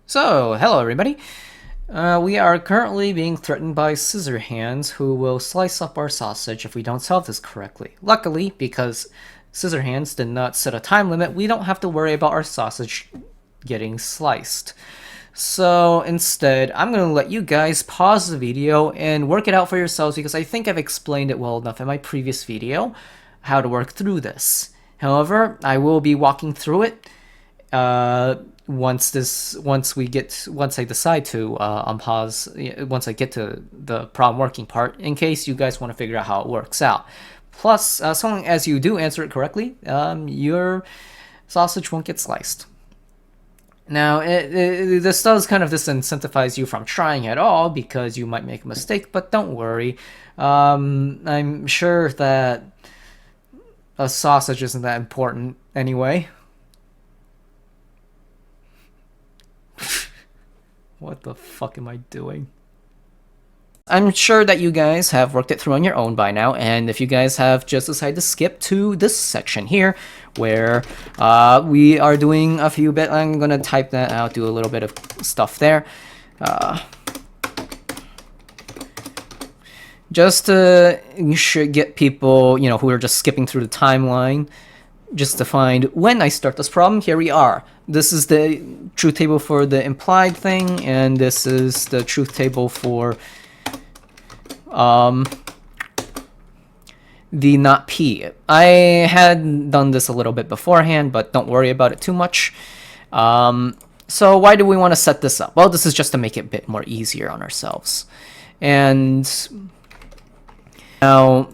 So, hello everybody. We are currently being threatened by scissor hands who will slice up our sausage if we don't solve this correctly. Luckily, because scissor hands did not set a time limit, we don't have to worry about our sausage getting sliced. So instead, I'm going to let you guys pause the video and work it out for yourselves because I think I've explained it well enough in my previous video how to work through this. However, I will be walking through it once I decide to unpause, once I get to the problem working part, in case you guys want to figure out how it works out. Plus, as long as you do answer it correctly, your sausage won't get sliced. Now, this does kind of disincentivize you from trying at all because you might make a mistake, but don't worry. I'm sure that a sausage isn't that important anyway. What the fuck am I doing? I'm sure that you guys have worked it through on your own by now, and if you guys have just decided to skip to this section here, where we are doing a few bit, I'm gonna type that out, do a little bit of stuff there. Just to get people, who are just skipping through the timeline, just to find when I start this problem, here we are. This is the truth table for the implied thing, and this is the truth table for the not P. I had done this a little bit beforehand, but don't worry about it too much. So why do we want to set this up? Well, this is just to make it a bit more easier on ourselves. And now,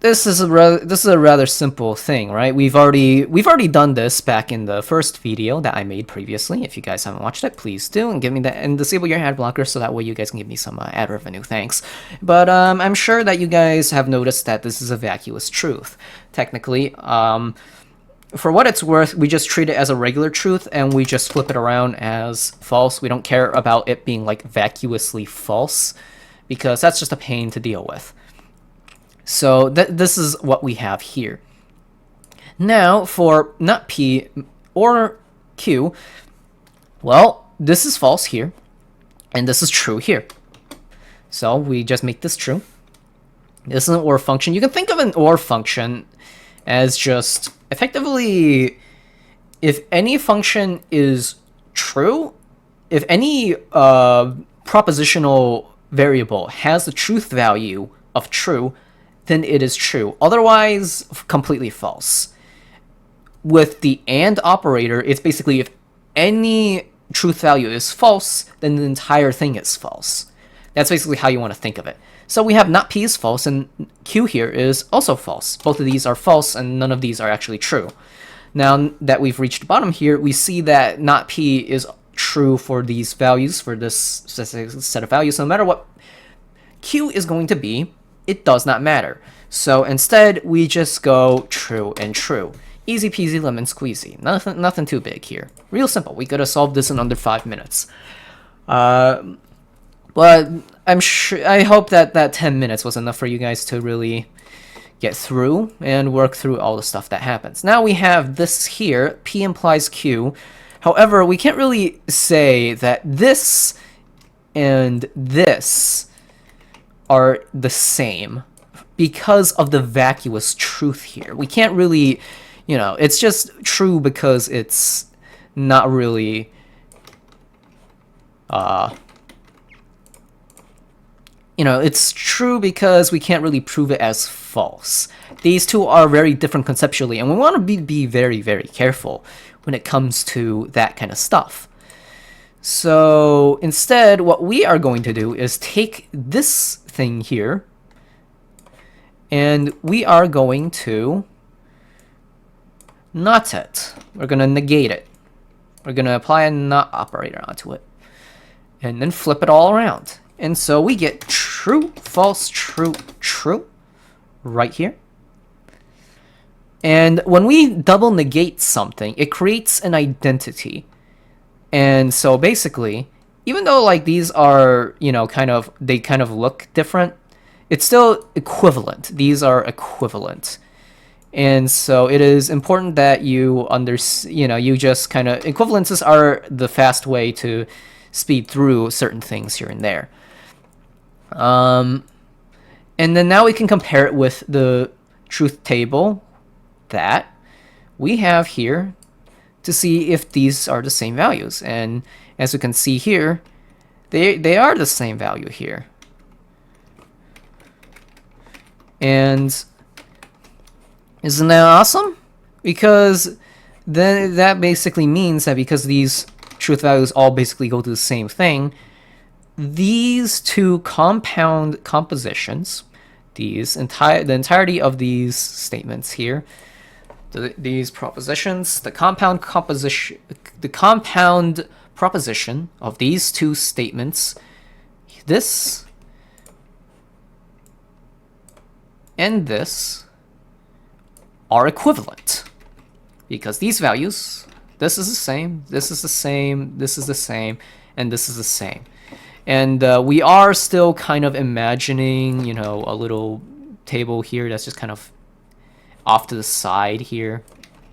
this is a rather simple thing, right? We've already done this back in the first video that I made previously. If you guys haven't watched it, please do, and give me that, and disable your ad blocker so that way you guys can give me some ad revenue. Thanks. But I'm sure that you guys have noticed that this is a vacuous truth. Technically, for what it's worth, we just treat it as a regular truth and we just flip it around as false. We don't care about it being like vacuously false because that's just a pain to deal with. So this is what we have here. Now, for not P or Q, well, this is false here, and this is true here. So we just make this true. This is an OR function. You can think of an OR function as just effectively, if any function is true, if any propositional variable has the truth value of true, then it is true. Otherwise, completely false. With the AND operator, it's basically if any truth value is false, then the entire thing is false. That's basically how you want to think of it. So we have not P is false, and Q here is also false. Both of these are false, and none of these are actually true. Now that we've reached the bottom here, we see that not P is true for these values, for this set of values. So no matter what Q is going to be, it does not matter. So instead, we just go true and true. Easy peasy lemon squeezy. Nothing too big here. Real simple. We could have solved this in under 5 minutes. But I hope that 10 minutes was enough for you guys to really get through and work through all the stuff that happens. Now we have this here. P implies Q. However, we can't really say that this and this are the same because of the vacuous truth here. We can't really, it's just true because it's not really, it's true because we can't really prove it as false. These two are very different conceptually, and we want to be very, very careful when it comes to that kind of stuff. So instead, what we are going to do is take this thing here, and we are going to not it. We're going to negate it. We're going to apply a not operator onto it, and then flip it all around. And so we get true, false, true, true right here. And when we double negate something, it creates an identity. And so basically, even though like these are, they kind of look different, it's still equivalent. These are equivalent. And so it is important that you you just kind of, equivalences are the fast way to speed through certain things here and there. And then now we can compare it with the truth table that we have here to see if these are the same values. And as we can see here, they are the same value here. And isn't that awesome? Because then that basically means that because these truth values all basically go to the same thing, these two compound compositions, the entirety of these statements here, these propositions, the compound proposition of these two statements, this and this, are equivalent, because these values, this is the same, this is the same, this is the same, and this is the same. And we are still kind of imagining, a little table here that's just kind of off to the side here,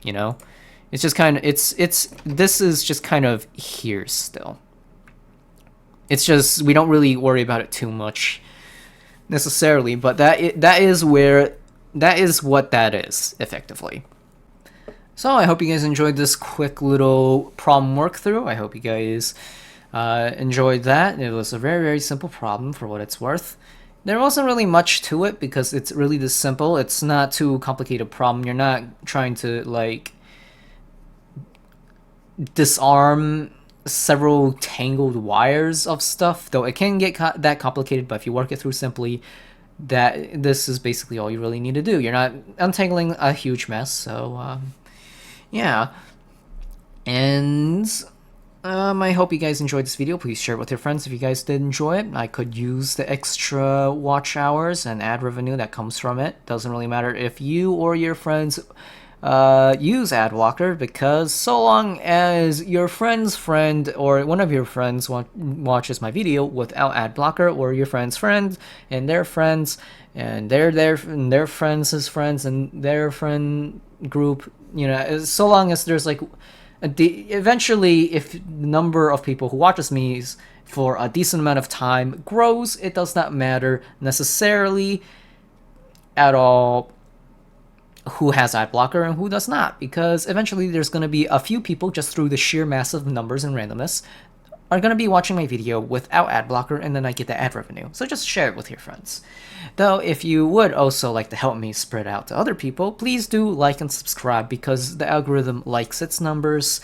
It's just kind of, this is just kind of here still. It's just, we don't really worry about it too much necessarily, but that is what that is, effectively. So I hope you guys enjoyed this quick little problem work through. I hope you guys enjoyed that. It was a very, very simple problem for what it's worth. There wasn't really much to it because it's really this simple. It's not too complicated problem. You're not trying to like disarm several tangled wires of stuff, though it can get that complicated, but if you work it through simply, this is basically all you really need to do. You're not untangling a huge mess. So yeah, and I hope you guys enjoyed this video. Please share it with your friends if you guys did enjoy it. I could use the extra watch hours and ad revenue that comes from it. Doesn't really matter if you or your friends use ad blocker, because so long as your friend's friend or one of your friends watches my video without ad blocker, or your friend's friend and their friends and their friends' friends and their friend group, so long as there's like eventually, if the number of people who watches me for a decent amount of time grows, it does not matter necessarily at all who has ad blocker and who does not, because eventually there's going to be a few people, just through the sheer massive numbers and randomness, are going to be watching my video without ad blocker, and then I get the ad revenue. So just share it with your friends. Though if you would also like to help me spread out to other people, please do like and subscribe, because the algorithm likes its numbers.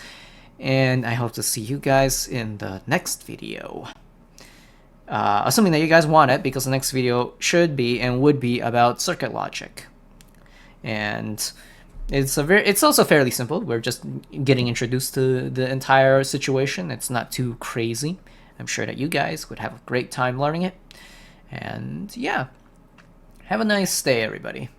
And I hope to see you guys in the next video, assuming that you guys want it, because the next video should be and would be about circuit logic. And it's also fairly simple. We're just getting introduced to the entire situation. It's not too crazy. I'm sure that you guys would have a great time learning it. And yeah, have a nice day, everybody.